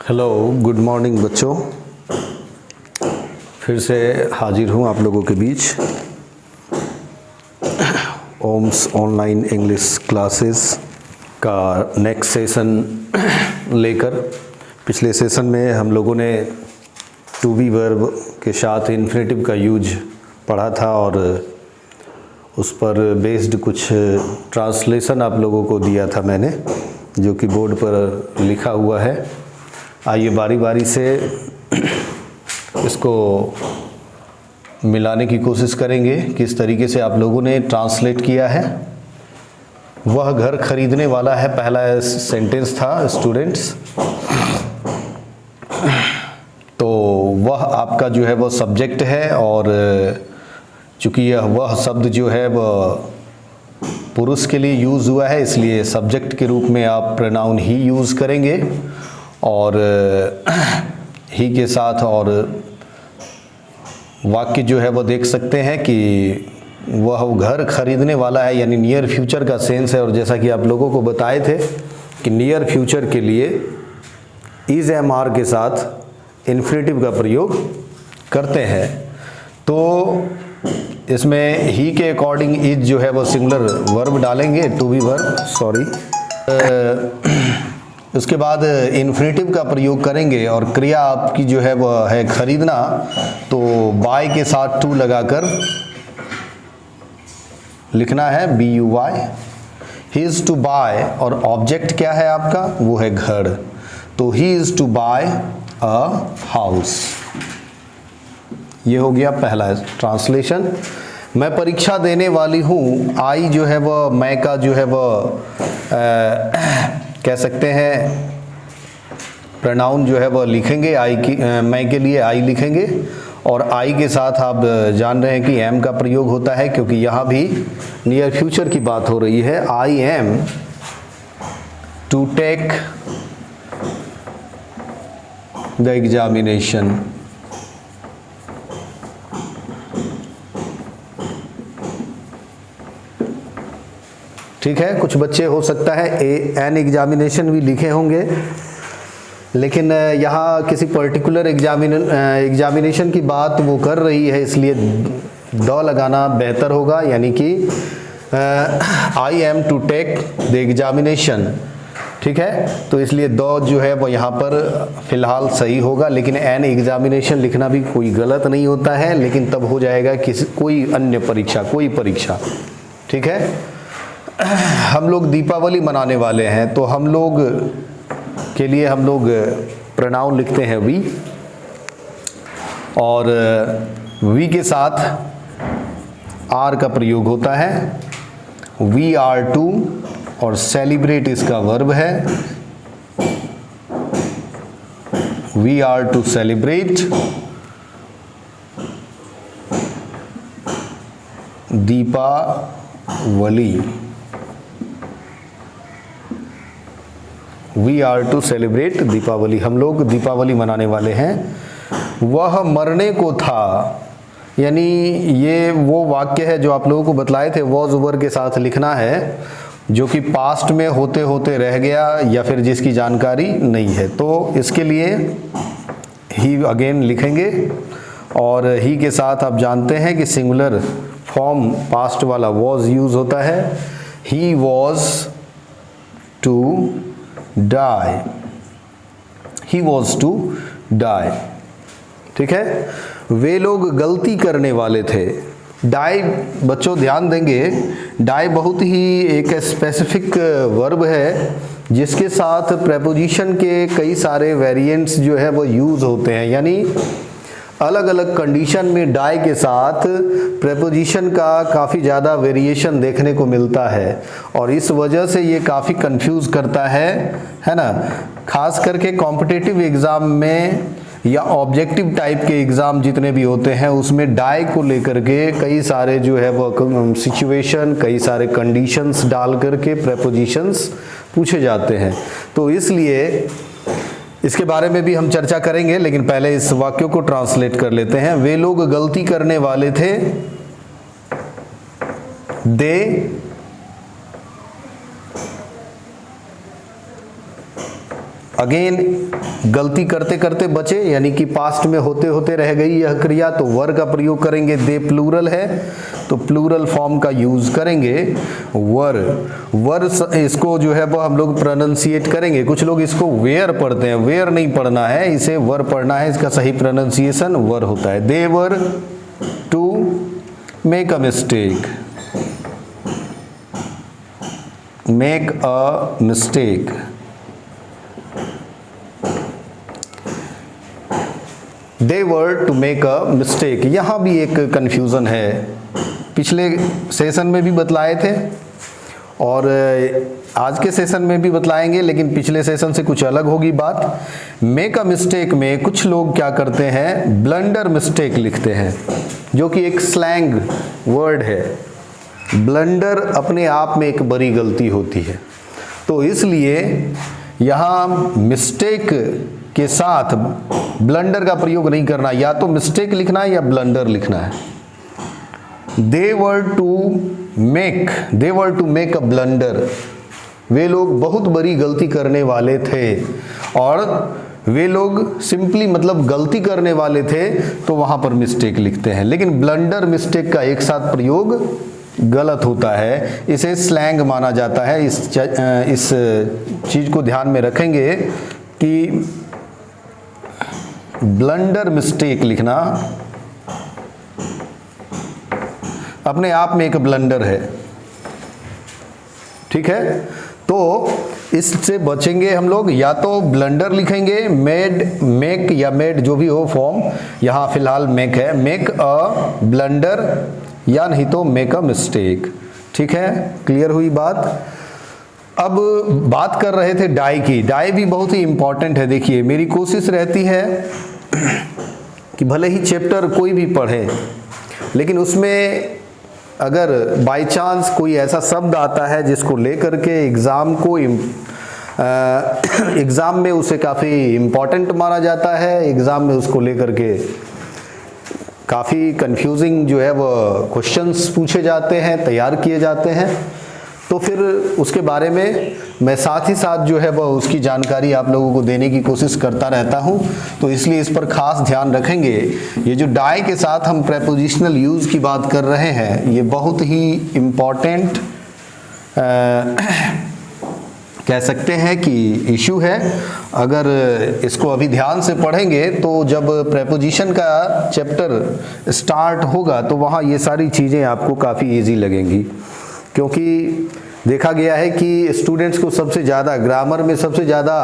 Hello, good morning बच्चों। फिर से हाजिर हूँ आप लोगों के बीच ओम्स ऑनलाइन इंग्लिश क्लासेस का नेक्स्ट सेशन लेकर। पिछले सेशन में हम लोगों ने टू बी वर्ब के साथ इन्फिनेटिव का यूज पढ़ा था और उस पर बेस्ड कुछ ट्रांसलेशन आप लोगों को दिया था मैंने, जो कि बोर्ड पर लिखा हुआ है। आइए बारी बारी से इसको मिलाने की कोशिश करेंगे, किस तरीके से आप लोगों ने ट्रांसलेट किया है। वह घर खरीदने वाला है, पहला सेंटेंस था स्टूडेंट्स। तो वह आपका जो है वो सब्जेक्ट है और चूँकि यह वह शब्द जो है वह पुरुष के लिए यूज़ हुआ है, इसलिए सब्जेक्ट के रूप में आप प्रोनाउन ही यूज़ करेंगे और ही के साथ। और वाक्य जो है वो देख सकते हैं कि वह घर खरीदने वाला है, यानी नियर फ्यूचर का सेंस है। और जैसा कि आप लोगों को बताए थे कि नियर फ्यूचर के लिए इज एम आर के साथ इन्फिनेटिव का प्रयोग करते हैं। तो इसमें ही के अकॉर्डिंग इज जो है वो सिंगुलर वर्ब डालेंगे, टू बी वर्ब, सॉरी। उसके बाद इन्फिनेटिव का प्रयोग करेंगे और क्रिया आपकी जो है वह है खरीदना, तो बाय के साथ टू लगाकर लिखना है, BUY। He is to buy और ऑब्जेक्ट क्या है आपका, वो है घर, तो he is to buy a house. ये हो गया पहला ट्रांसलेशन। मैं परीक्षा देने वाली हूँ, आई जो है वह मैं का जो है वह कह सकते हैं प्रोनाउन जो है वह लिखेंगे, आई की मैं के लिए आई लिखेंगे। और आई के साथ आप जान रहे हैं कि एम का प्रयोग होता है, क्योंकि यहाँ भी नियर फ्यूचर की बात हो रही है। I am to take the examination. ठीक है, कुछ बच्चे हो सकता है एन एग्जामिनेशन भी लिखे होंगे, लेकिन यहाँ किसी पर्टिकुलर एग्जामिनेशन की बात वो कर रही है, इसलिए द लगाना बेहतर होगा। यानी कि I am to take the examination. ठीक है, तो इसलिए द जो है वो यहाँ पर फिलहाल सही होगा, लेकिन एन एग्जामिनेशन लिखना भी कोई गलत नहीं होता है, लेकिन तब हो जाएगा किसी कोई अन्य परीक्षा, कोई परीक्षा। ठीक है, हम लोग दीपावली मनाने वाले हैं, तो हम लोग के लिए हम लोग प्रोनाउन लिखते हैं वी, और वी के साथ आर का प्रयोग होता है। वी आर टू, और सेलिब्रेट इसका वर्ब है। We are to celebrate Deepawali. We are to celebrate Deepawali, हम लोग दीपावली मनाने वाले हैं। वह मरने को था, यानी ये वो वाक्य है जो आप लोगों को बतलाए थे, वॉज ओवर के साथ लिखना है, जो कि पास्ट में होते होते रह गया या फिर जिसकी जानकारी नहीं है। तो इसके लिए ही अगेन लिखेंगे, और ही के साथ आप जानते हैं कि सिंगुलर फॉर्म पास्ट वाला वॉज यूज होता है। He was to die, he was to die. ठीक है, वे लोग गलती करने वाले थे। डाई, बच्चों ध्यान देंगे, डाई बहुत ही एक स्पेसिफिक वर्ब है, जिसके साथ प्रेपोजिशन के कई सारे वेरिएंट्स जो है वो यूज होते हैं। यानी अलग अलग कंडीशन में डाई के साथ प्रेपोजिशन का काफ़ी ज़्यादा वेरिएशन देखने को मिलता है, और इस वजह से ये काफ़ी कंफ्यूज करता है ना। खास करके कॉम्पिटिटिव एग्ज़ाम में या ऑब्जेक्टिव टाइप के एग्ज़ाम जितने भी होते हैं, उसमें डाई को लेकर के कई सारे जो है वो सिचुएशन, कई सारे कंडीशंस डाल करके प्रेपोजिशंस पूछे जाते हैं। तो इसलिए इसके बारे में भी हम चर्चा करेंगे, लेकिन पहले इस वाक्य को ट्रांसलेट कर लेते हैं। वे लोग गलती करने वाले थे, दे अगेन गलती करते करते बचे, यानी कि पास्ट में होते होते रह गई यह क्रिया, तो वर का प्रयोग करेंगे। दे प्लूरल है तो प्लूरल फॉर्म का यूज करेंगे वर। वर इसको जो है वो हम लोग प्रोनाउंसिएट करेंगे। कुछ लोग इसको वेयर पढ़ते हैं, वेयर नहीं पढ़ना है, इसे वर पढ़ना है। इसका सही प्रोनाउंसिएशन वर होता है। They were to make a mistake, make a mistake. They were to make a mistake। यहाँ भी एक कंफ्यूजन है, पिछले सेशन में भी बतलाए थे और आज के सेशन में भी बतलाएंगे, लेकिन पिछले सेशन से कुछ अलग होगी बात। मेक अ मिस्टेक में कुछ लोग क्या करते हैं, ब्लंडर मिस्टेक लिखते हैं, जो कि एक स्लैंग वर्ड है। ब्लंडर अपने आप में एक बड़ी गलती होती है, तो इसलिए यहाँ मिस्टेक के साथ ब्लंडर का प्रयोग नहीं करना, या तो मिस्टेक लिखना है या ब्लंडर लिखना है। They were to make a blunder, वे लोग बहुत बड़ी गलती करने वाले थे, और वे लोग सिंपली मतलब गलती करने वाले थे तो वहां पर मिस्टेक लिखते हैं। लेकिन ब्लंडर मिस्टेक का एक साथ प्रयोग गलत होता है, इसे स्लैंग माना जाता है। इस चीज को ध्यान में रखेंगे कि ब्लंडर मिस्टेक लिखना अपने आप में एक ब्लंडर है, ठीक है। तो इससे बचेंगे हम लोग, या तो ब्लंडर लिखेंगे, मेक या मेड जो भी हो फॉर्म, यहाँ फिलहाल मेक है, मेक अ ब्लंडर, या नहीं तो मेक अ मिस्टेक, ठीक है। क्लियर हुई बात। अब बात कर रहे थे डाई की। डाई भी बहुत ही इंपॉर्टेंट है। देखिए, मेरी कोशिश रहती है कि भले ही चैप्टर कोई भी पढ़े, लेकिन उसमें अगर बाय चांस कोई ऐसा शब्द आता है जिसको लेकर के एग्ज़ाम में उसे काफ़ी इम्पॉर्टेंट माना जाता है, एग्ज़ाम में उसको लेकर के काफ़ी कंफ्यूजिंग जो है वो क्वेश्चंस पूछे जाते हैं, तैयार किए जाते हैं, तो फिर उसके बारे में मैं साथ ही साथ जो है वह उसकी जानकारी आप लोगों को देने की कोशिश करता रहता हूं। तो इसलिए इस पर खास ध्यान रखेंगे। ये जो डाई के साथ हम प्रेपोजिशनल यूज़ की बात कर रहे हैं, ये बहुत ही इम्पॉर्टेंट कह सकते हैं कि इशू है। अगर इसको अभी ध्यान से पढ़ेंगे तो जब प्रेपोजिशन का चैप्टर स्टार्ट होगा तो वहाँ ये सारी चीज़ें आपको काफ़ी इजी लगेंगी, क्योंकि देखा गया है कि स्टूडेंट्स को सबसे ज़्यादा ग्रामर में सबसे ज़्यादा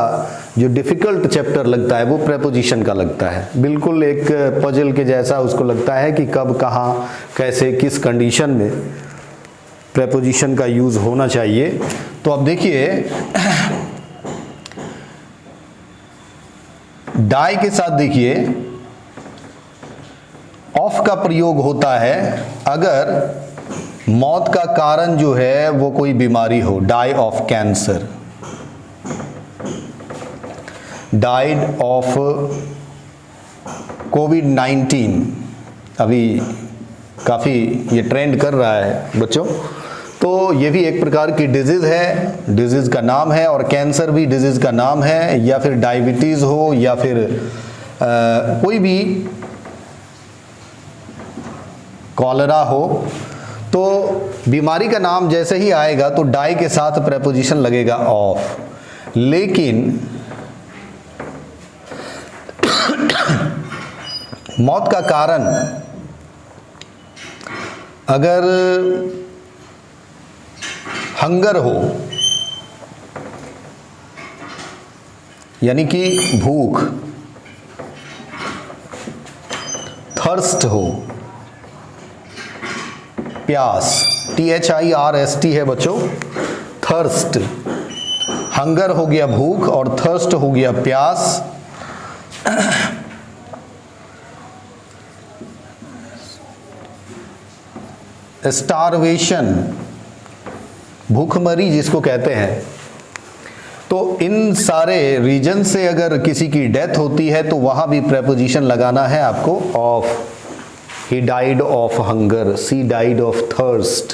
जो डिफ़िकल्ट चैप्टर लगता है वो प्रेपोजिशन का लगता है। बिल्कुल एक पजल के जैसा उसको लगता है कि कब, कहाँ, कैसे, किस कंडीशन में प्रेपोजिशन का यूज़ होना चाहिए। तो अब देखिए, डाई के साथ देखिए ऑफ का प्रयोग होता है अगर मौत का कारण जो है वो कोई बीमारी हो। Die of cancer, died of कोविड-19, अभी काफ़ी ये ट्रेंड कर रहा है बच्चों। तो ये भी एक प्रकार की डिजीज़ है, डिजीज़ का नाम है, और कैंसर भी डिजीज़ का नाम है, या फिर डायबिटीज़ हो, या फिर कोई भी कॉलरा हो। तो बीमारी का नाम जैसे ही आएगा तो डाई के साथ प्रेपोजिशन लगेगा ऑफ। लेकिन मौत का कारण अगर हंगर हो, यानी कि भूख, थर्स्ट हो, प्यास, THIRST है बच्चों, थर्स्ट, हंगर हो गया भूख और थर्स्ट हो गया प्यास। स्टारवेशन, भूखमरी जिसको कहते हैं। तो इन सारे रीजन से अगर किसी की डेथ होती है तो वहां भी प्रेपोजिशन लगाना है आपको of. He died of hunger, she died of thirst।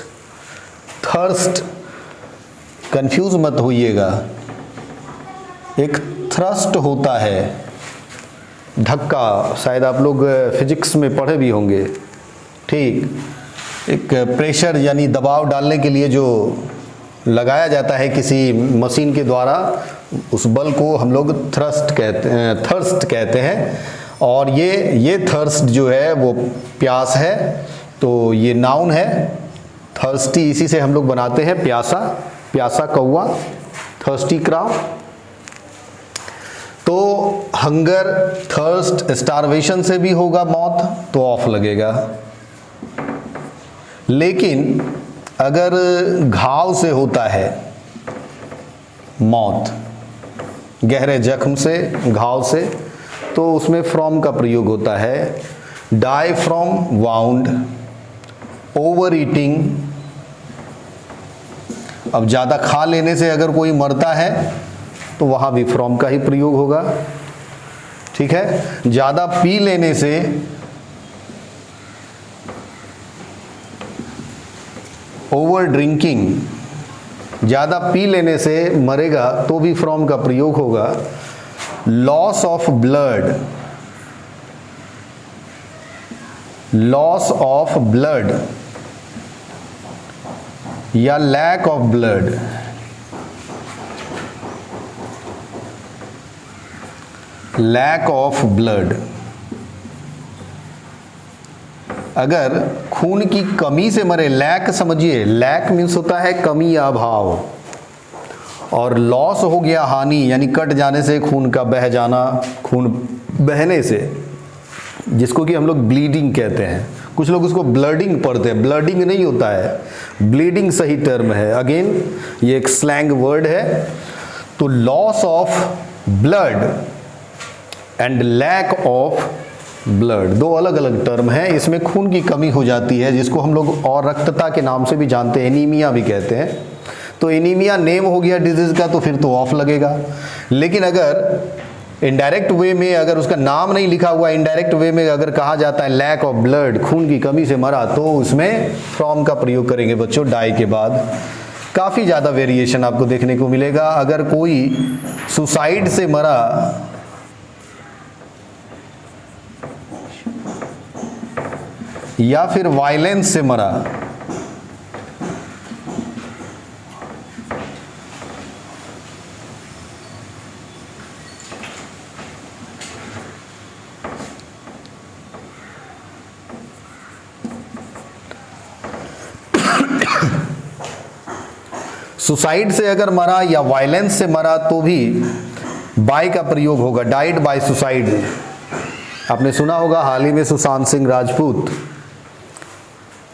Thirst confuse मत होइएगा, एक थ्रस्ट होता है, धक्का, शायद आप लोग फिजिक्स में पढ़े भी होंगे, ठीक, एक प्रेशर यानी दबाव डालने के लिए जो लगाया जाता है किसी मशीन के द्वारा, उस बल को हम लोग थ्रस्ट कहते हैं। और ये थर्स्ट जो है वो प्यास है, तो ये नाउन है। थर्स्टी इसी से हम लोग बनाते हैं, प्यासा, प्यासा कौवा, थर्स्टी क्राउ। तो हंगर, थर्स्ट, स्टारवेशन से भी होगा मौत, तो ऑफ लगेगा। लेकिन अगर घाव से होता है मौत, गहरे जख्म से, घाव से, तो उसमें फ्रॉम का प्रयोग होता है। Die from wound, overeating, अब ज़्यादा खा लेने से अगर कोई मरता है तो वहाँ भी फ्रॉम का ही प्रयोग होगा, ठीक है। ज़्यादा पी लेने से, ओवर ड्रिंकिंग, ज़्यादा पी लेने से मरेगा तो भी फ्रॉम का प्रयोग होगा। Loss of blood, loss of blood या lack of blood, lack of blood, अगर खून की कमी से मरे, लैक समझिए, लैक मीन्स होता है कमी या अभाव, और लॉस हो गया हानि, यानी कट जाने से, खून का बह जाना, खून बहने से, जिसको कि हम लोग ब्लीडिंग कहते हैं। कुछ लोग उसको ब्लडिंग पढ़ते हैं, ब्लडिंग नहीं होता है, ब्लीडिंग सही टर्म है। अगेन ये एक स्लैंग वर्ड है। तो loss of blood and lack of blood, दो अलग अलग टर्म है। इसमें खून की कमी हो जाती है, जिसको हम लोग और रक्तता के नाम से भी जानते हैं, एनीमिया भी कहते हैं। तो एनीमिया नेम हो गया डिजीज का, तो फिर तो ऑफ लगेगा। लेकिन अगर इनडायरेक्ट वे में, अगर उसका नाम नहीं लिखा हुआ, इनडायरेक्ट वे में अगर कहा जाता है लैक ऑफ ब्लड, खून की कमी से मरा, तो उसमें फ्रॉम का प्रयोग करेंगे बच्चों, डाई के बाद। काफ़ी ज़्यादा वेरिएशन आपको देखने को मिलेगा। अगर कोई सुसाइड से मरा, या फिर वायलेंस से मरा, सुसाइड से अगर मरा या वायलेंस से मरा, तो भी बाय का प्रयोग होगा, डाइड बाय सुसाइड। आपने सुना होगा हाल ही में सुशांत सिंह राजपूत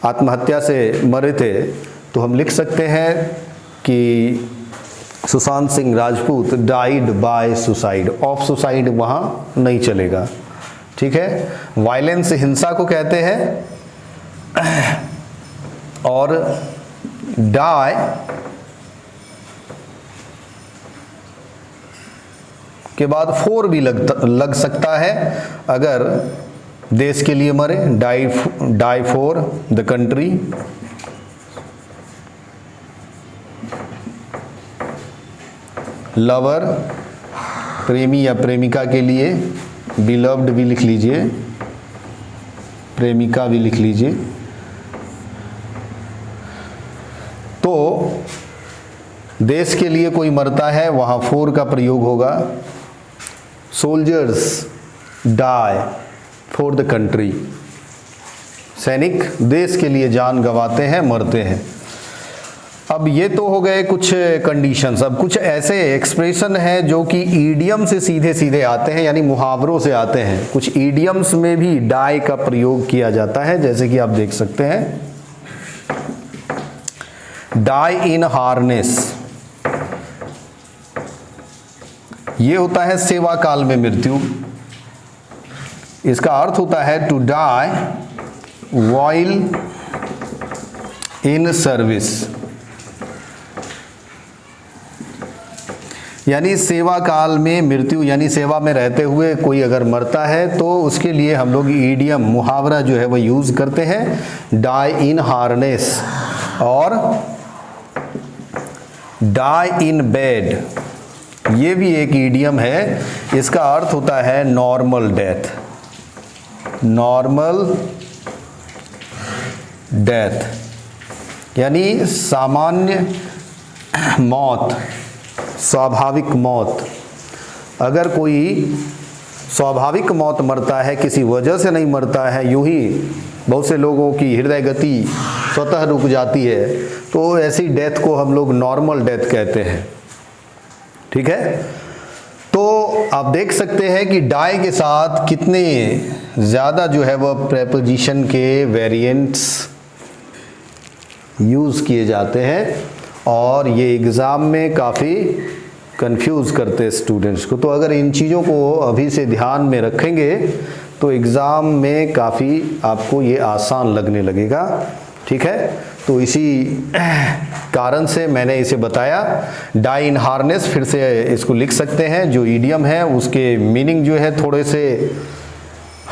आत्महत्या से मरे थे, तो हम लिख सकते हैं कि Sushant Singh Rajput died by suicide, of suicide वहाँ नहीं चलेगा, ठीक है। वायलेंस हिंसा को कहते हैं, और डाई के बाद फोर भी लग सकता है, अगर देश के लिए मरे, die for the country. Lover, प्रेमी या प्रेमिका के लिए, बिलव्ड भी लिख लीजिए, प्रेमिका भी लिख लीजिए। तो देश के लिए कोई मरता है, वहाँ फोर का प्रयोग होगा। Soldiers die for the country, सैनिक देश के लिए जान गंवाते हैं, मरते हैं। अब ये तो हो गए कुछ कंडीशंस। अब कुछ ऐसे एक्सप्रेशन हैं जो कि ईडियम से सीधे सीधे आते हैं, यानी मुहावरों से आते हैं। कुछ ईडियम्स में भी डाई का प्रयोग किया जाता है, जैसे कि आप देख सकते हैं, डाई इन हार्नेस, ये होता है सेवा काल में मृत्यु। इसका अर्थ होता है to die while in service, यानी सेवा काल में मृत्यु, यानी सेवा में रहते हुए कोई अगर मरता है तो उसके लिए हम लोग ईडियम, मुहावरा जो है वो यूज करते हैं, डाई इन हार्नेस और डाई इन बेड, ये भी एक ईडियम है, इसका अर्थ होता है नॉर्मल डेथ। नॉर्मल डेथ यानी सामान्य मौत, स्वाभाविक मौत। अगर कोई स्वाभाविक मौत मरता है, किसी वजह से नहीं मरता है, यूं ही बहुत से लोगों की हृदय गति स्वतः रुक जाती है, तो ऐसी डेथ को हम लोग नॉर्मल डेथ कहते हैं। ठीक है, तो आप देख सकते हैं कि डाई के साथ कितने ज़्यादा जो है वह प्रेपोजिशन के वेरिएंट्स यूज़ किए जाते हैं, और ये एग्ज़ाम में काफ़ी कंफ्यूज करते हैं स्टूडेंट्स को। तो अगर इन चीज़ों को अभी से ध्यान में रखेंगे तो एग्ज़ाम में काफ़ी आपको ये आसान लगने लगेगा। ठीक है, तो इसी कारण से मैंने इसे बताया। डाई इन हार्नेस, फिर से इसको लिख सकते हैं, जो ईडियम है उसके मीनिंग जो है थोड़े से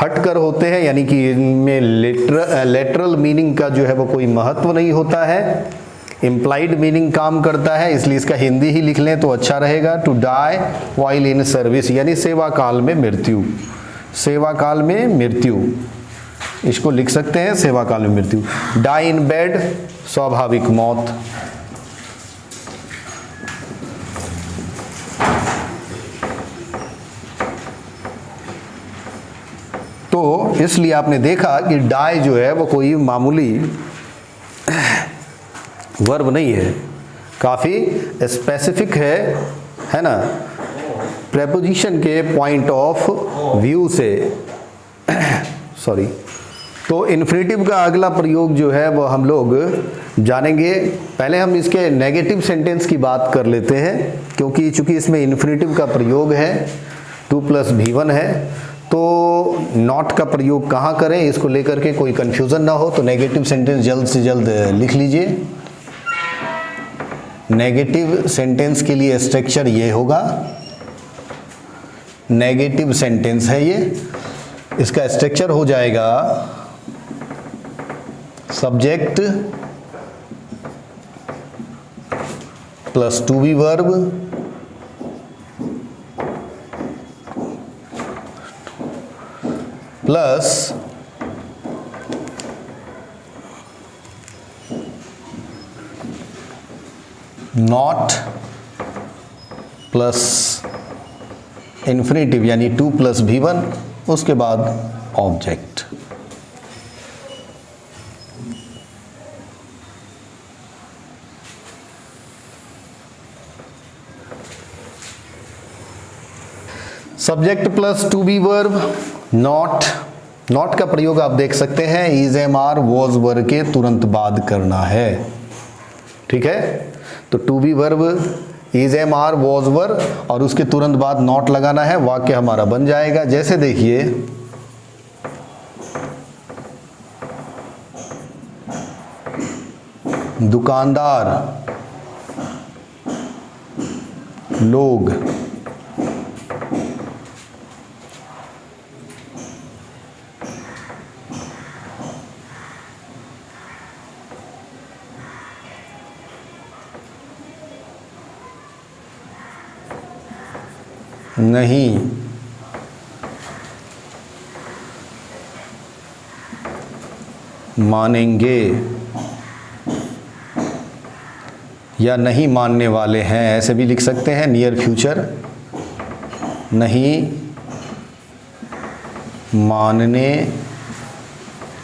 हटकर होते हैं, यानी कि इनमें लेटरल मीनिंग का जो है वो कोई महत्व नहीं होता है, इम्प्लाइड मीनिंग काम करता है, इसलिए इसका हिंदी ही लिख लें तो अच्छा रहेगा। To die while in service यानी सेवा काल में मृत्यु, सेवा काल में मृत्यु, इसको लिख सकते हैं सेवा काल में मृत्यु। डाई इन बेड, स्वाभाविक मौत। तो इसलिए आपने देखा कि डाई जो है वो कोई मामूली वर्ब नहीं है, काफ़ी स्पेसिफिक है ना, प्रेपोजिशन के पॉइंट ऑफ व्यू से। सॉरी, तो इन्फिनेटिव का अगला प्रयोग जो है वो हम लोग जानेंगे। पहले हम इसके नेगेटिव सेंटेंस की बात कर लेते हैं, क्योंकि चूंकि इसमें इन्फिनेटिव का प्रयोग है, 2 + V1 है, तो नॉट का प्रयोग कहाँ करें इसको लेकर के कोई कंफ्यूजन ना हो। तो नेगेटिव सेंटेंस जल्द से जल्द लिख लीजिए। नेगेटिव सेंटेंस के लिए स्ट्रक्चर ये होगा, नेगेटिव सेंटेंस है ये, इसका स्ट्रक्चर हो जाएगा subject plus to be verb plus not plus infinitive यानी 2 + V1, उसके बाद object. Subject plus to be verb, not का प्रयोग आप देख सकते हैं is am are was verb के तुरंत बाद करना है। ठीक है, तो to be verb is am are was verb और उसके तुरंत बाद नॉट लगाना है, वाक्य हमारा बन जाएगा। जैसे देखिए, दुकानदार लोग नहीं मानेंगे या नहीं मानने वाले हैं, ऐसे भी लिख सकते हैं। नियर फ्यूचर, नहीं मानने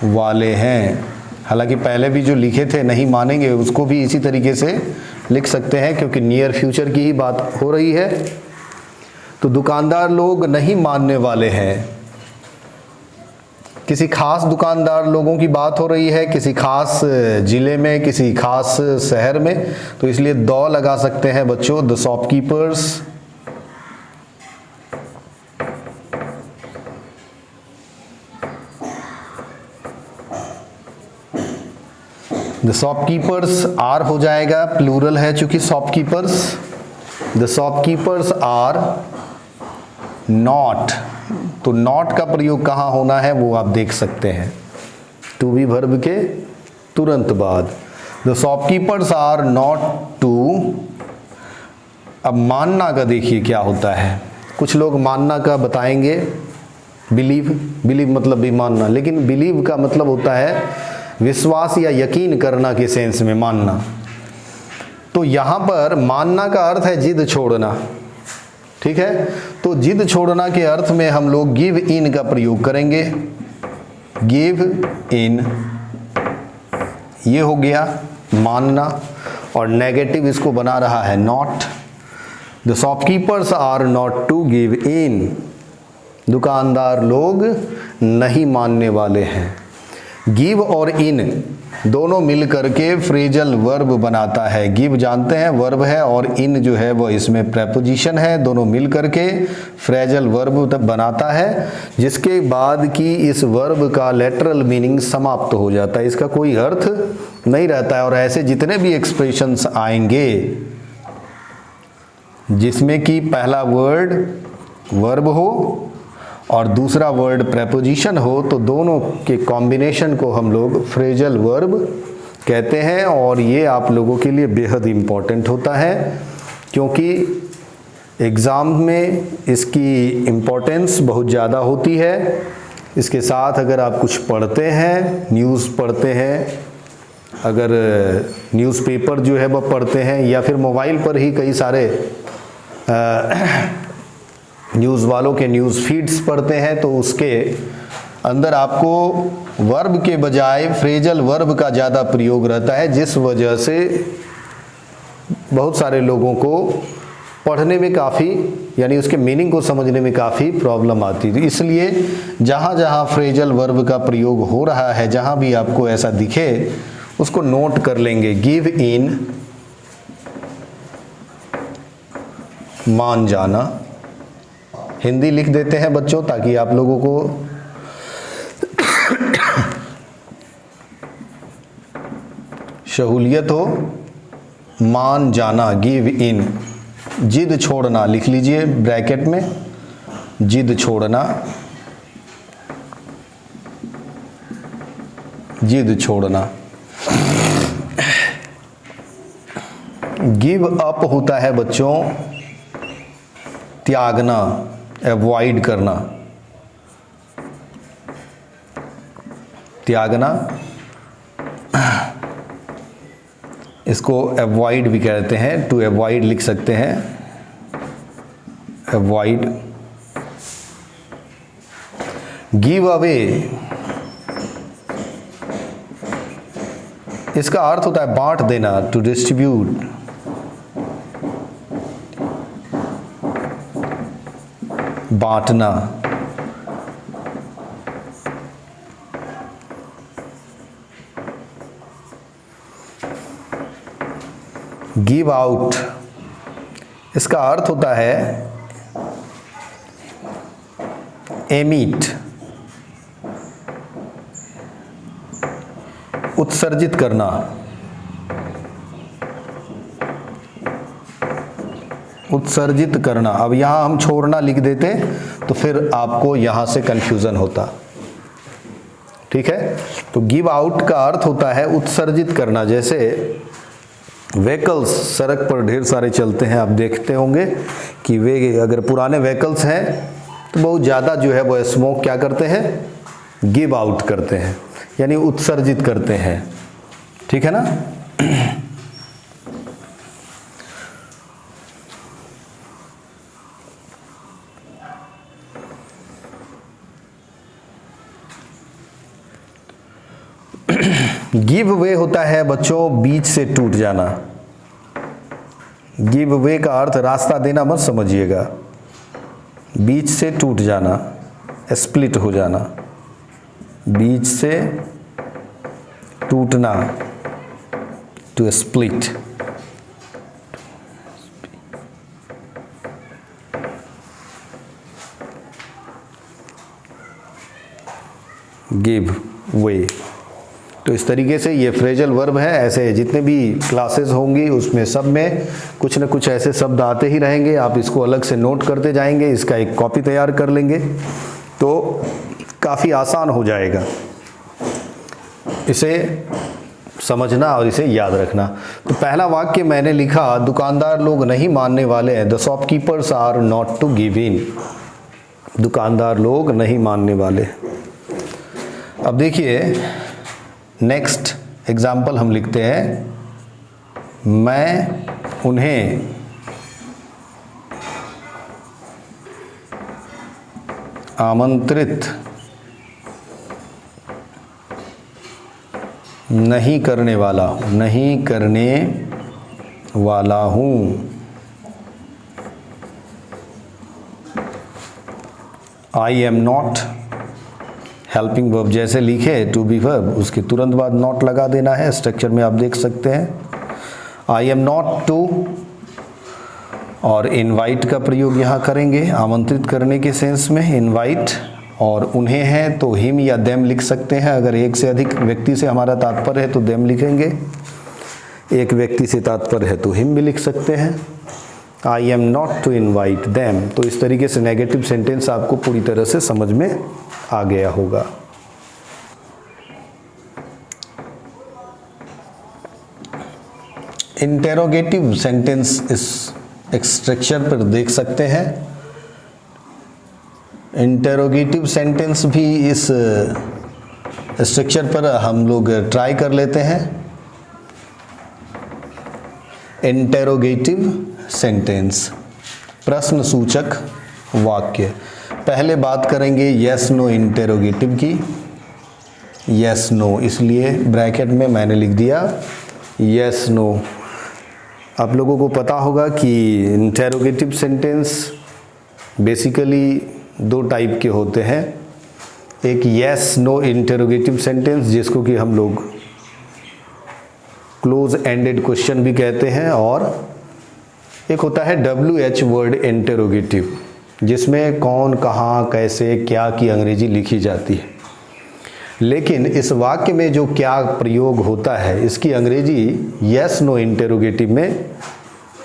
वाले हैं। हालांकि पहले भी जो लिखे थे नहीं मानेंगे, उसको भी इसी तरीके से लिख सकते हैं, क्योंकि नियर फ्यूचर की ही बात हो रही है। तो दुकानदार लोग नहीं मानने वाले हैं, किसी खास दुकानदार लोगों की बात हो रही है, किसी खास ज़िले में, किसी खास शहर में, तो इसलिए दौ लगा सकते हैं बच्चों। The shopkeepers, the shopkeepers are हो जाएगा, प्लूरल है चूंकि shopkeepers. The shopkeepers are not, तो नॉट का प्रयोग कहाँ होना है वो आप देख सकते हैं, टू बी वर्ब के तुरंत बाद। The shopkeepers are not to अब मानना का देखिए क्या होता है। कुछ लोग मानना का बताएंगे बिलीव मतलब भी मानना, लेकिन बिलीव का मतलब होता है विश्वास या यकीन करना के सेंस में मानना। तो यहाँ पर मानना का अर्थ है जिद छोड़ना, ठीक है। तो जिद छोड़ना के अर्थ में हम लोग गिव इन का प्रयोग करेंगे। गिव इन, ये हो गया मानना, और नेगेटिव इसको बना रहा है not. The shopkeepers are not to give in, दुकानदार लोग नहीं मानने वाले हैं। गिव और इन दोनों मिल करके फ्रेजल वर्ब बनाता है। गिव जानते हैं वर्ब है, और इन जो है वो इसमें प्रेपोजिशन है। दोनों मिल करके फ्रेजल वर्ब बनाता है, जिसके बाद की इस वर्ब का लेटरल मीनिंग समाप्त हो जाता है, इसका कोई अर्थ नहीं रहता है। और ऐसे जितने भी एक्सप्रेशंस आएंगे जिसमें कि पहला वर्ड वर्ब हो और दूसरा वर्ड प्रेपोजिशन हो, तो दोनों के कॉम्बिनेशन को हम लोग फ्रेजल वर्ब कहते हैं। और ये आप लोगों के लिए बेहद इम्पॉर्टेंट होता है, क्योंकि एग्ज़ाम में इसकी इम्पोर्टेंस बहुत ज़्यादा होती है। इसके साथ अगर आप कुछ पढ़ते हैं, न्यूज़ पढ़ते हैं, अगर न्यूज़पेपर जो है वह पढ़ते हैं, या फिर मोबाइल पर ही कई सारे न्यूज़ वालों के न्यूज़ फीड्स पढ़ते हैं, तो उसके अंदर आपको वर्ब के बजाय फ्रेजल वर्ब का ज़्यादा प्रयोग रहता है, जिस वजह से बहुत सारे लोगों को पढ़ने में काफ़ी, यानी उसके मीनिंग को समझने में काफ़ी प्रॉब्लम आती थी। इसलिए जहाँ जहाँ फ्रेजल वर्ब का प्रयोग हो रहा है, जहाँ भी आपको ऐसा दिखे उसको नोट कर लेंगे। गिव इन, मान जाना। हिंदी लिख देते हैं बच्चों ताकि आप लोगों को सहूलियत हो। मान जाना, गिव इन। जिद छोड़ना लिख लीजिए ब्रैकेट में, जिद छोड़ना, जिद छोड़ना। गिव अप होता है बच्चों त्यागना, अवॉइड करना, त्यागना। इसको अवॉइड भी कहते हैं, टू अवॉइड लिख सकते हैं, अवॉइड। गिव अवे, इसका अर्थ होता है बांट देना, टू डिस्ट्रीब्यूट। बांटना। गिव आउट, इसका अर्थ होता है एमिट, उत्सर्जित करना, उत्सर्जित करना। अब यहाँ हम छोड़ना लिख देते तो फिर आपको यहाँ से कंफ्यूजन होता, ठीक है। तो गिव आउट का अर्थ होता है उत्सर्जित करना। जैसे व्हीकल्स सड़क पर ढेर सारे चलते हैं, आप देखते होंगे कि वे अगर पुराने व्हीकल्स हैं तो बहुत ज़्यादा जो है वो स्मोक क्या करते हैं, गिव आउट करते हैं, यानी उत्सर्जित करते हैं, ठीक है ना। गिव वे होता है बच्चों बीच से टूट जाना। गिव वे का अर्थ रास्ता देना मत समझिएगा, बीच से टूट जाना, स्प्लिट हो जाना, बीच से टूटना, टू स्प्लिट। Give way. तो इस तरीके से ये फ्रेजल वर्ब है। ऐसे जितने भी क्लासेस होंगी उसमें सब में कुछ न कुछ ऐसे शब्द आते ही रहेंगे, आप इसको अलग से नोट करते जाएंगे, इसका एक कॉपी तैयार कर लेंगे तो काफ़ी आसान हो जाएगा। इसे समझना और इसे याद रखना। तो पहला वाक्य मैंने लिखा, दुकानदार लोग नहीं मानने वाले हैं। The shopkeepers are not to give in. दुकानदार लोग नहीं मानने वाले। अब देखिए नेक्स्ट एग्जाम्पल हम लिखते हैं, मैं उन्हें आमंत्रित नहीं करने वाला हूँ। आई एम नॉट हेल्पिंग वर्ब जैसे लिखे टू बी वर्ब, उसके तुरंत बाद नॉट लगा देना है। स्ट्रक्चर में आप देख सकते हैं, आई एम नॉट टू, और इनवाइट का प्रयोग यहाँ करेंगे आमंत्रित करने के सेंस में, इनवाइट। और उन्हें हैं तो हिम या देम लिख सकते हैं। अगर एक से अधिक व्यक्ति से हमारा तात्पर्य है तो देम लिखेंगे, एक व्यक्ति से तात्पर्य है तो हिम भी लिख सकते हैं। I am not to invite them. तो इस तरीके से नेगेटिव सेंटेंस आपको पूरी तरह से समझ में आ गया होगा। इंटेरोगेटिव सेंटेंस इस स्ट्रक्चर पर देख सकते हैं। इंटेरोगेटिव सेंटेंस भी इस स्ट्रक्चर पर हम लोग ट्राई कर लेते हैं। इंटेरोगेटिव सेंटेंस, प्रश्न सूचक वाक्य। पहले बात करेंगे यस नो इंटेरोगेटिव की। यस नो, इसलिए ब्रैकेट में मैंने लिख दिया यस नो। आप लोगों को पता होगा कि इंटेरोगेटिव सेंटेंस बेसिकली दो टाइप के होते हैं। एक यस नो इंटेरोगेटिव सेंटेंस जिसको कि हम लोग क्लोज एंडेड क्वेश्चन भी कहते हैं, और एक होता है WH वर्ड इंटेरोगेटिव जिसमें कौन, कहाँ, कैसे, क्या की अंग्रेजी लिखी जाती है। लेकिन इस वाक्य में जो क्या प्रयोग होता है इसकी अंग्रेजी यस नो इंटेरोगेटिव में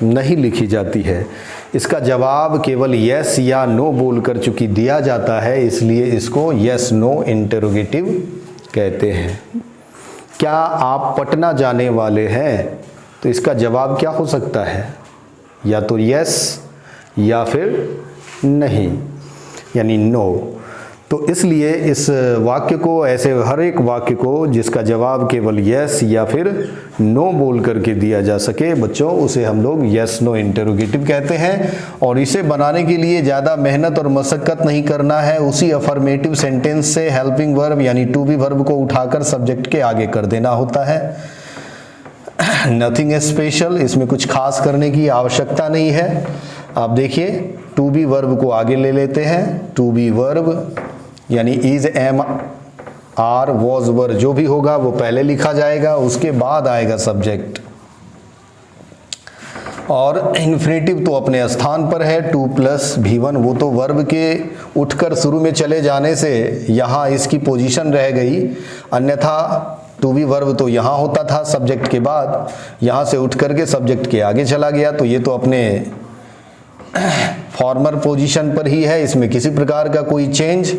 नहीं लिखी जाती है। इसका जवाब केवल यस या नो बोलकर चूंकि दिया जाता है, इसलिए इसको यस नो इंटेरोगेटिव कहते हैं। क्या आप पटना जाने वाले हैं? तो इसका जवाब क्या हो सकता है, या तो यस या फिर नहीं, यानी नो। तो इसलिए इस वाक्य को, ऐसे हर एक वाक्य को जिसका जवाब केवल यस या फिर नो बोल करके दिया जा सके बच्चों, उसे हम लोग यस नो इंटेरोगेटिव कहते हैं। और इसे बनाने के लिए ज़्यादा मेहनत और मशक्क़त नहीं करना है। उसी अफर्मेटिव सेंटेंस से हेल्पिंग वर्ब यानी टू बी वर्ब को उठाकर सब्जेक्ट के आगे कर देना होता है। नथिंग स्पेशल, इसमें कुछ खास करने की आवश्यकता नहीं है। आप देखिए टू बी वर्ब को आगे ले लेते हैं। टू बी वर्ब यानी इज, एम, आर, वॉज, वर जो भी होगा वो पहले लिखा जाएगा, उसके बाद आएगा सब्जेक्ट। और इन्फिनेटिव तो अपने स्थान पर है, टू प्लस V1, वो तो वर्ब के उठकर शुरू में चले जाने से यहाँ इसकी पोजीशन रह गई। अन्यथा टू बी वर्ब तो यहाँ होता था सब्जेक्ट के बाद, यहाँ से उठ करके सब्जेक्ट के आगे चला गया। तो ये तो अपने फॉर्मर पोजीशन पर ही है, इसमें किसी प्रकार का कोई चेंज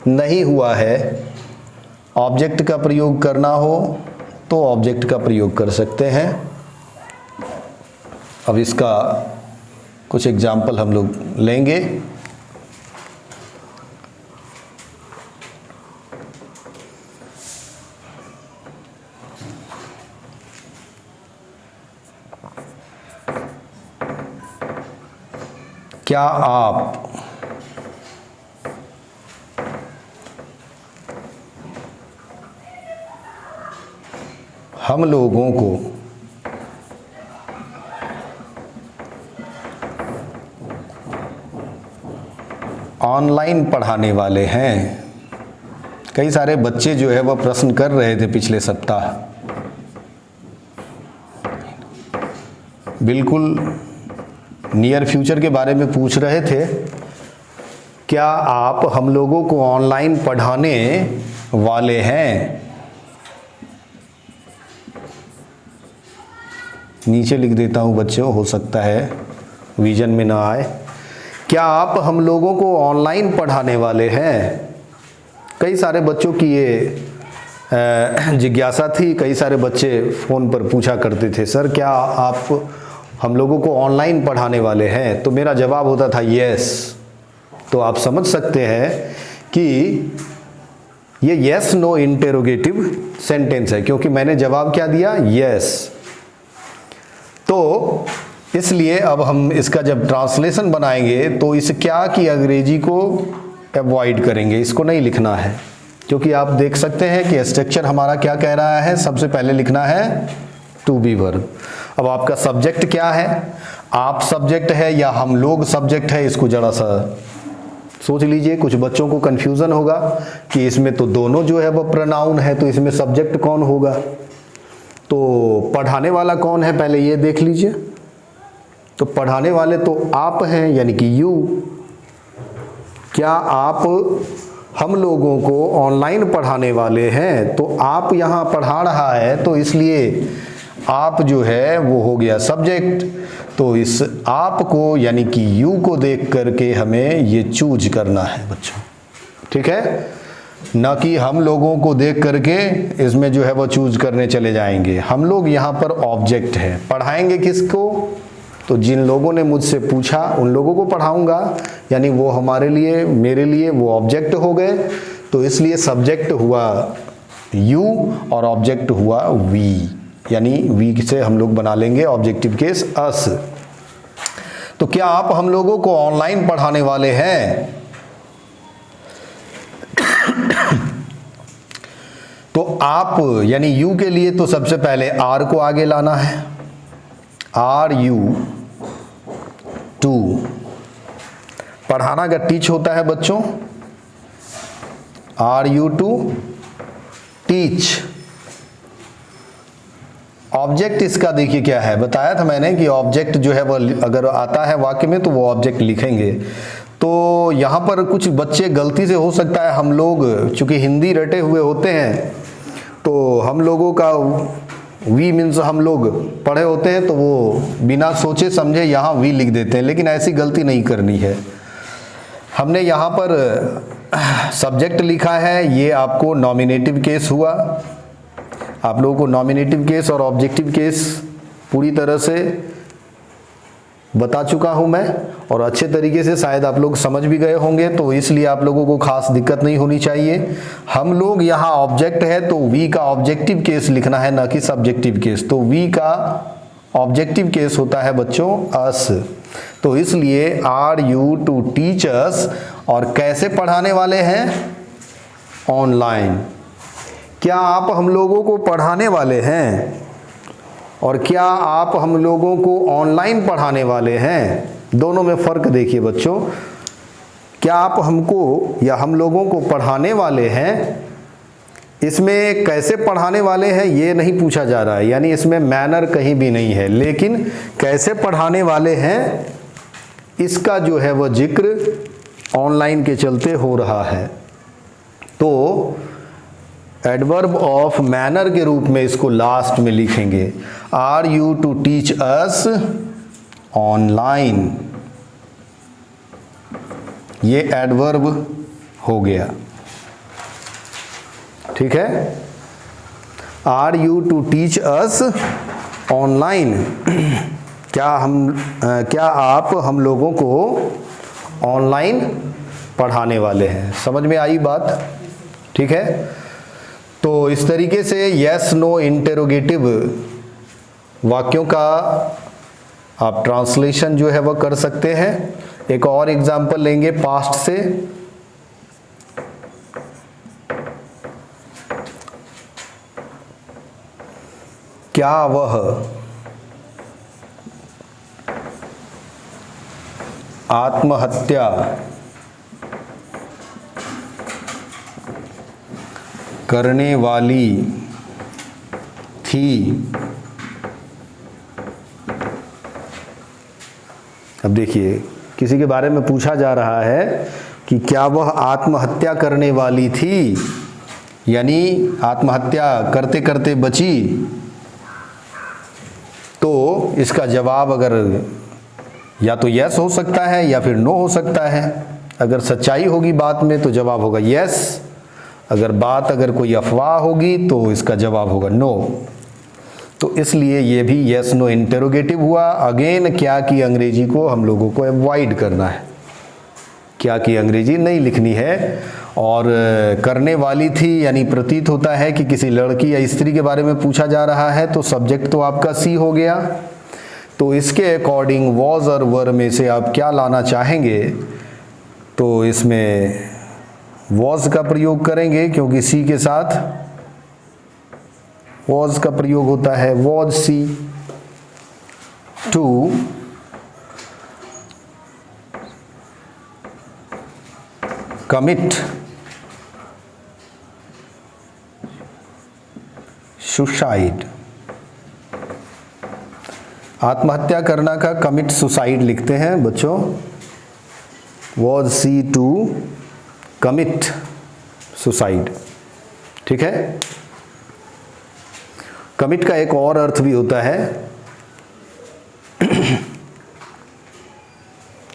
नहीं हुआ है। ऑब्जेक्ट का प्रयोग करना हो तो ऑब्जेक्ट का प्रयोग कर सकते हैं। अब इसका कुछ एग्जाम्पल हम लोग लेंगे। क्या आप हम लोगों को ऑनलाइन पढ़ाने वाले हैं? कई सारे बच्चे जो है वह प्रश्न कर रहे थे पिछले सप्ताह, बिल्कुल नियर फ्यूचर के बारे में पूछ रहे थे। क्या आप हम लोगों को ऑनलाइन पढ़ाने वाले हैं? नीचे लिख देता हूं बच्चों, हो सकता है विजन में ना आए। क्या आप हम लोगों को ऑनलाइन पढ़ाने वाले हैं? कई सारे बच्चों की ये जिज्ञासा थी, कई सारे बच्चे फ़ोन पर पूछा करते थे, सर क्या आप हम लोगों को ऑनलाइन पढ़ाने वाले हैं? तो मेरा जवाब होता था यस। तो आप समझ सकते हैं कि ये यस नो इंटेरोगेटिव सेंटेंस है, क्योंकि मैंने जवाब क्या दिया? यस। तो इसलिए अब हम इसका जब ट्रांसलेशन बनाएंगे तो इस क्या की अंग्रेजी को अवॉइड करेंगे, इसको नहीं लिखना है, क्योंकि आप देख सकते हैं कि स्ट्रक्चर हमारा क्या कह रहा है, सबसे पहले लिखना है टू बी वर्ब। अब आपका सब्जेक्ट क्या है? आप सब्जेक्ट है या हम लोग सब्जेक्ट है? इसको जरा सा सोच लीजिए। कुछ बच्चों को कंफ्यूजन होगा कि इसमें तो दोनों जो है वो प्रोनाउन है, तो इसमें सब्जेक्ट कौन होगा, तो पढ़ाने वाला कौन है, पहले ये देख लीजिए। तो पढ़ाने वाले तो आप हैं, यानी कि यू। क्या आप हम लोगों को ऑनलाइन पढ़ाने वाले हैं? तो आप यहाँ पढ़ा रहा है, तो इसलिए आप जो है वो हो गया सब्जेक्ट। तो इस आप को यानी कि यू को देख करके हमें ये चूज करना है बच्चों, ठीक है, ना कि हम लोगों को देख करके इसमें जो है वो चूज करने चले जाएंगे। हम लोग यहाँ पर ऑब्जेक्ट है। पढ़ाएंगे किसको? तो जिन लोगों ने मुझसे पूछा उन लोगों को पढ़ाऊंगा, यानी वो हमारे लिए, मेरे लिए वो ऑब्जेक्ट हो गए। तो इसलिए सब्जेक्ट हुआ यू और ऑब्जेक्ट हुआ वी, यानी वी से हम लोग बना लेंगे ऑब्जेक्टिव केस अस। तो क्या आप हम लोगों को ऑनलाइन पढ़ाने वाले हैं? तो आप यानी यू के लिए तो सबसे पहले आर को आगे लाना है। आर यू टू, पढ़ाना का टीच होता है बच्चों, are you to teach. Object इसका देखिए क्या है, बताया था मैंने कि ऑब्जेक्ट जो है वो अगर आता है वाक्य में तो वो ऑब्जेक्ट लिखेंगे। तो यहाँ पर कुछ बच्चे गलती से, हो सकता है हम लोग चूंकि हिंदी रटे हुए होते हैं तो हम लोगों का वी मीन्स हम लोग पढ़े होते हैं, तो वो बिना सोचे समझे यहाँ वी लिख देते हैं, लेकिन ऐसी गलती नहीं करनी है। हमने यहाँ पर सब्जेक्ट लिखा है, ये आपको नॉमिनेटिव केस हुआ। आप लोगों को नॉमिनेटिव केस और ऑब्जेक्टिव केस पूरी तरह से बता चुका हूं मैं, और अच्छे तरीके से शायद आप लोग समझ भी गए होंगे, तो इसलिए आप लोगों को खास दिक्कत नहीं होनी चाहिए। हम लोग यहाँ ऑब्जेक्ट है तो वी का ऑब्जेक्टिव केस लिखना है, ना कि सब्जेक्टिव केस। तो वी का ऑब्जेक्टिव केस होता है बच्चों अस। तो इसलिए are you to teach us, और कैसे पढ़ाने वाले हैं? ऑनलाइन। क्या आप हम लोगों को पढ़ाने वाले हैं? और क्या आप हम लोगों को ऑनलाइन पढ़ाने वाले हैं? दोनों में फ़र्क देखिए बच्चों। क्या आप हमको या हम लोगों को पढ़ाने वाले हैं, इसमें कैसे पढ़ाने वाले हैं ये नहीं पूछा जा रहा है, यानी इसमें मैनर कहीं भी नहीं है, लेकिन कैसे पढ़ाने वाले हैं इसका जो है वह जिक्र ऑनलाइन के चलते हो रहा है। तो एडवर्ब ऑफ मैनर के रूप में इसको लास्ट में लिखेंगे, are you to teach us online. ये एडवर्ब हो गया, ठीक है। Are you to teach us online. क्या आप हम लोगों को ऑनलाइन पढ़ाने वाले हैं? समझ में आई बात, ठीक है। तो इस तरीके से यस नो इंटेरोगेटिव वाक्यों का आप ट्रांसलेशन जो है वह कर सकते हैं। एक और एग्जांपल लेंगे पास्ट से। क्या वह आत्महत्या करने वाली थी? अब देखिए, किसी के बारे में पूछा जा रहा है कि क्या वह आत्महत्या करने वाली थी, यानी आत्महत्या करते करते बची। तो इसका जवाब अगर या तो यस हो सकता है या फिर नो हो सकता है। अगर सच्चाई होगी बात में तो जवाब होगा यस, अगर कोई अफवाह होगी तो इसका जवाब होगा नो। तो इसलिए ये भी यस नो इंटेरोगेटिव हुआ। अगेन क्या की अंग्रेजी को हम लोगों को अवॉइड करना है, क्या की अंग्रेजी नहीं लिखनी है। और करने वाली थी यानी प्रतीत होता है कि किसी लड़की या स्त्री के बारे में पूछा जा रहा है, तो सब्जेक्ट तो आपका सी हो गया। तो इसके अकॉर्डिंग वॉज और वर में से आप क्या लाना चाहेंगे, तो इसमें वॉज का प्रयोग करेंगे, क्योंकि सी के साथ वॉज का प्रयोग होता है। Was she to commit suicide. आत्महत्या करना का कमिट सुसाइड लिखते हैं बच्चों। Was she to commit suicide, ठीक है। कमिट का एक और अर्थ भी होता है,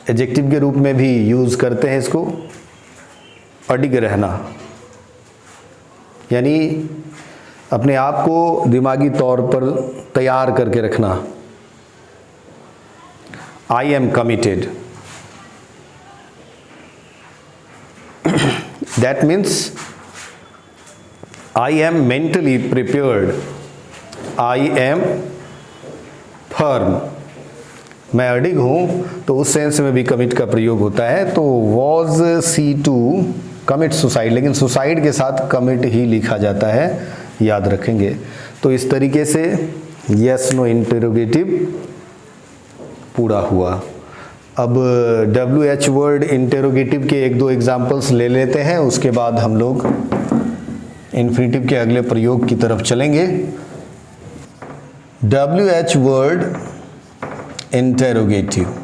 एडजेक्टिव के रूप में भी यूज करते हैं इसको, अडिग रहना, यानी अपने आप को दिमागी तौर पर तैयार करके रखना। I am committed, that means I am mentally prepared, I am firm, मैं अडिग हूं, तो उस सेंस में भी कमिट का प्रयोग होता है। तो was she to commit suicide, लेकिन सुसाइड के साथ कमिट ही लिखा जाता है, याद रखेंगे। तो इस तरीके से यस नो इंटेरोगेटिव पूरा हुआ। अब WH वर्ड इंटेरोगेटिव के एक दो एग्जाम्पल्स ले लेते हैं, उसके बाद हम लोग इन्फिनिटिव के अगले प्रयोग की तरफ चलेंगे। WH वर्ड इंटेरोगेटिव,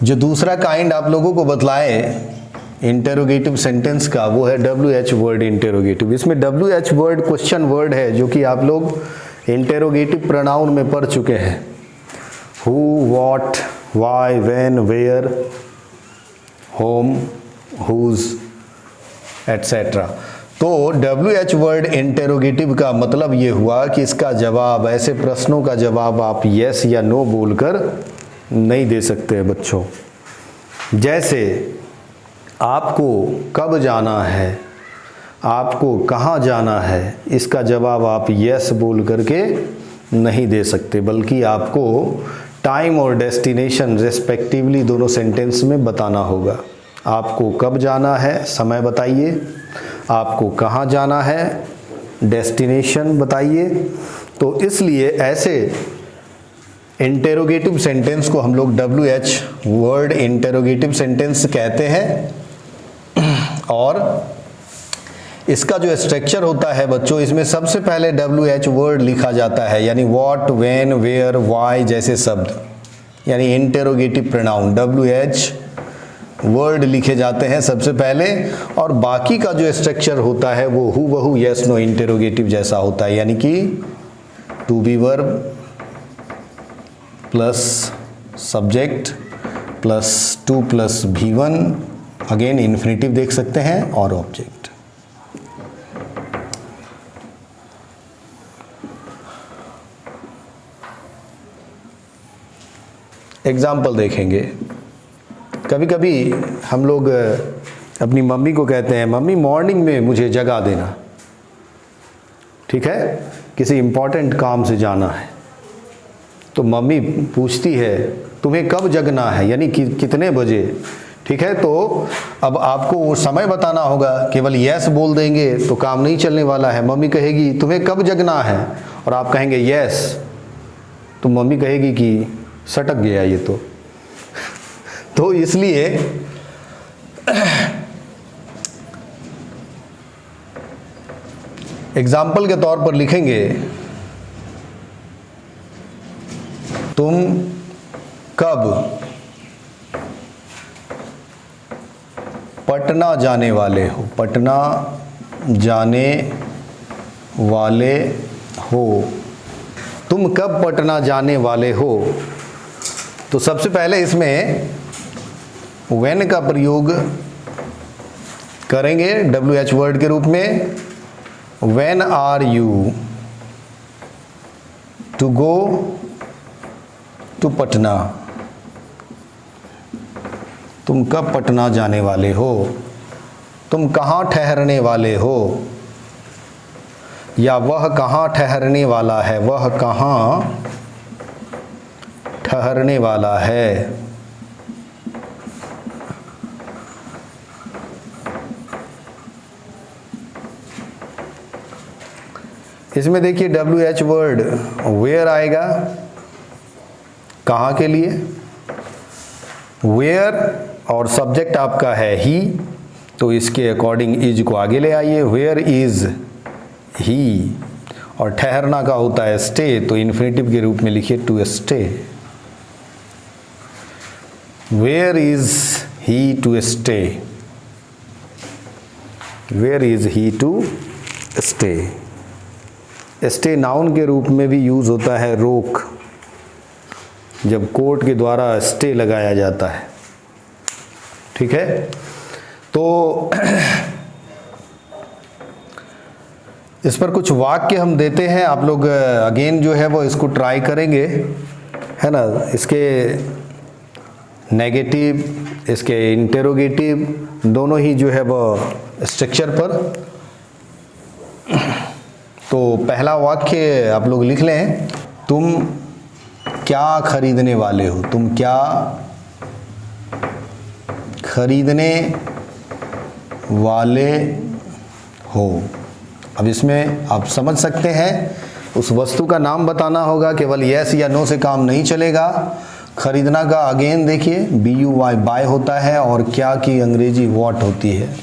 जो दूसरा काइंड आप लोगों को बतलाए इंटेरोगेटिव सेंटेंस का, वो है WH वर्ड इंटेरोगेटिव। इसमें WH वर्ड क्वेश्चन वर्ड है, जो कि आप लोग इंटेरोगेटिव प्रोनाउन में पढ़ चुके हैं। Who, what, why, when, where, whom, whose, etcetera. तो WH वर्ड इंटेरोगेटिव का मतलब ये हुआ कि इसका जवाब, ऐसे प्रश्नों का जवाब आप यस या नो बोलकर नहीं दे सकते बच्चों। जैसे आपको कब जाना है, आपको कहाँ जाना है, इसका जवाब आप यस बोल करके नहीं दे सकते, बल्कि आपको टाइम और डेस्टिनेशन रेस्पेक्टिवली दोनों सेंटेंस में बताना होगा। आपको कब जाना है, समय बताइए, आपको कहाँ जाना है, डेस्टिनेशन बताइए। तो इसलिए ऐसे इंटेरोगेटिव सेंटेंस को हम लोग WH वर्ड इंटेरोगेटिव सेंटेंस कहते हैं। और इसका जो स्ट्रक्चर होता है बच्चों, इसमें सबसे पहले WH वर्ड लिखा जाता है, यानी व्हाट, व्हेन, वेयर, व्हाई जैसे शब्द, यानी इंटेरोगेटिव प्रोनाउन WH वर्ड लिखे जाते हैं सबसे पहले। और बाकी का जो स्ट्रक्चर होता है वो हूबहू यस नो इंटेरोगेटिव जैसा होता है, यानी कि to be verb plus subject plus to plus V1, again infinitive देख सकते हैं, और ऑब्जेक्ट। एग्जाम्पल देखेंगे। कभी कभी हम लोग अपनी मम्मी को कहते हैं, मम्मी मॉर्निंग में मुझे जगा देना, ठीक है, किसी इम्पोर्टेंट काम से जाना है। तो मम्मी पूछती है तुम्हें कब जगना है, यानी कि कितने बजे, ठीक है। तो अब आपको वो समय बताना होगा, केवल यस बोल देंगे तो काम नहीं चलने वाला है। मम्मी कहेगी तुम्हें कब जगना है, और आप कहेंगे यस, तो मम्मी कहेगी कि सटक गया ये तो इसलिए एग्जाम्पल के तौर पर लिखेंगे, तुम कब पटना जाने वाले हो, पटना जाने वाले हो, तुम कब पटना जाने वाले हो। तो सबसे पहले इसमें व्हेन का प्रयोग करेंगे WH वर्ड के रूप में। When are you to go to Patna, तुम कब पटना जाने वाले हो। तुम कहाँ ठहरने वाले हो, या वह कहाँ ठहरने वाला है, वह कहाँ ठहरने वाला है। इसमें देखिए WH वर्ड वेयर आएगा, कहाँ के लिए, वेयर, और सब्जेक्ट आपका है ही, तो इसके अकॉर्डिंग इज को आगे ले आइए। वेयर इज ही, और ठहरना का होता है स्टे, तो इन्फिनेटिव के रूप में लिखिए to stay. Where is he to stay, where is he to stay. Stay noun के रूप में भी यूज होता है रोक, जब कोर्ट के द्वारा स्टे लगाया जाता है। ठीक है, तो इस पर कुछ वाक्य हम देते हैं, आप लोग अगेन जो है वो इसको ट्राई करेंगे, है ना। इसके नेगेटिव, इसके इंटेरोगेटिव दोनों ही जो है वो स्ट्रक्चर पर। तो पहला वाक्य आप लोग लिख लें, तुम क्या खरीदने वाले हो, तुम क्या खरीदने वाले हो। अब इसमें आप समझ सकते हैं उस वस्तु का नाम बताना होगा, केवल यस या नो से काम नहीं चलेगा। खरीदना का अगेन देखिए BUY बाय होता है, और क्या की अंग्रेजी व्हाट होती है।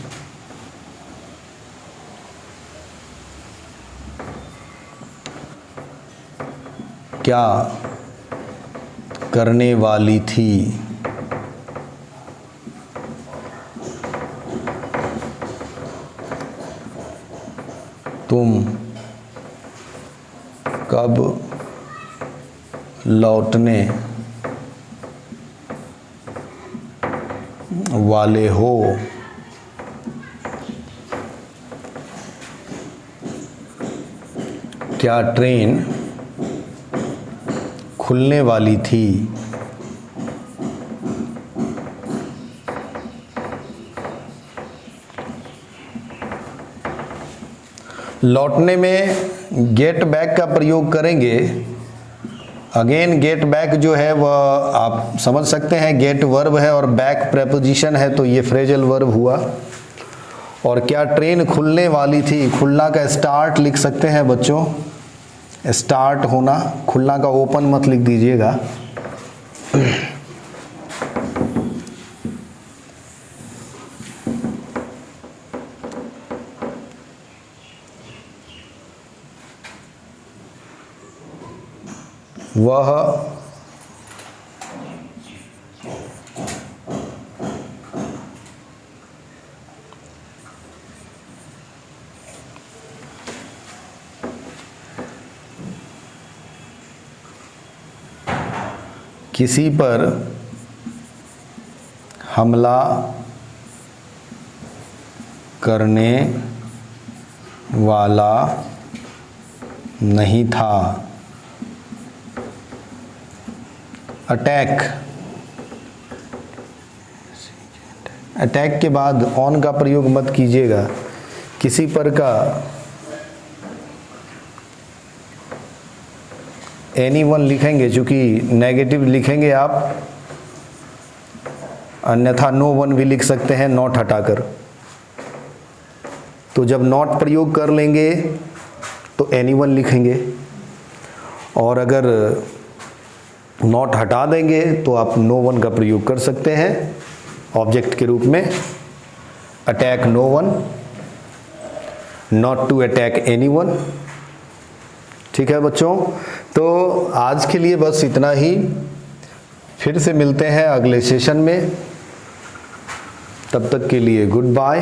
क्या करने वाली थी, तुम कब लौटने वाले हो। क्या ट्रेन खुलने वाली थी। लौटने में गेट बैक का प्रयोग करेंगे। अगेन गेट बैक जो है वह आप समझ सकते हैं, गेट वर्ब है और बैक प्रेपोजिशन है, तो ये फ्रेजल वर्ब हुआ। और क्या ट्रेन खुलने वाली थी, खुलना का स्टार्ट लिख सकते हैं बच्चों, स्टार्ट होना, खुलना का ओपन मत लिख दीजिएगा। वह किसी पर हमला करने वाला नहीं था। अटैक, अटैक के बाद ऑन का प्रयोग मत कीजिएगा। किसी पर का एनीवन लिखेंगे, चूंकि नेगेटिव लिखेंगे आप, अन्यथा नो वन भी लिख सकते हैं नॉट हटाकर। तो जब नॉट प्रयोग कर लेंगे तो एनीवन लिखेंगे, और अगर नॉट हटा देंगे तो आप नो वन का प्रयोग कर सकते हैं ऑब्जेक्ट के रूप में। Attack no one, not to attack anyone. ठीक है बच्चों, तो आज के लिए बस इतना ही। फिर से मिलते हैं अगले सेशन में, तब तक के लिए गुड बाय।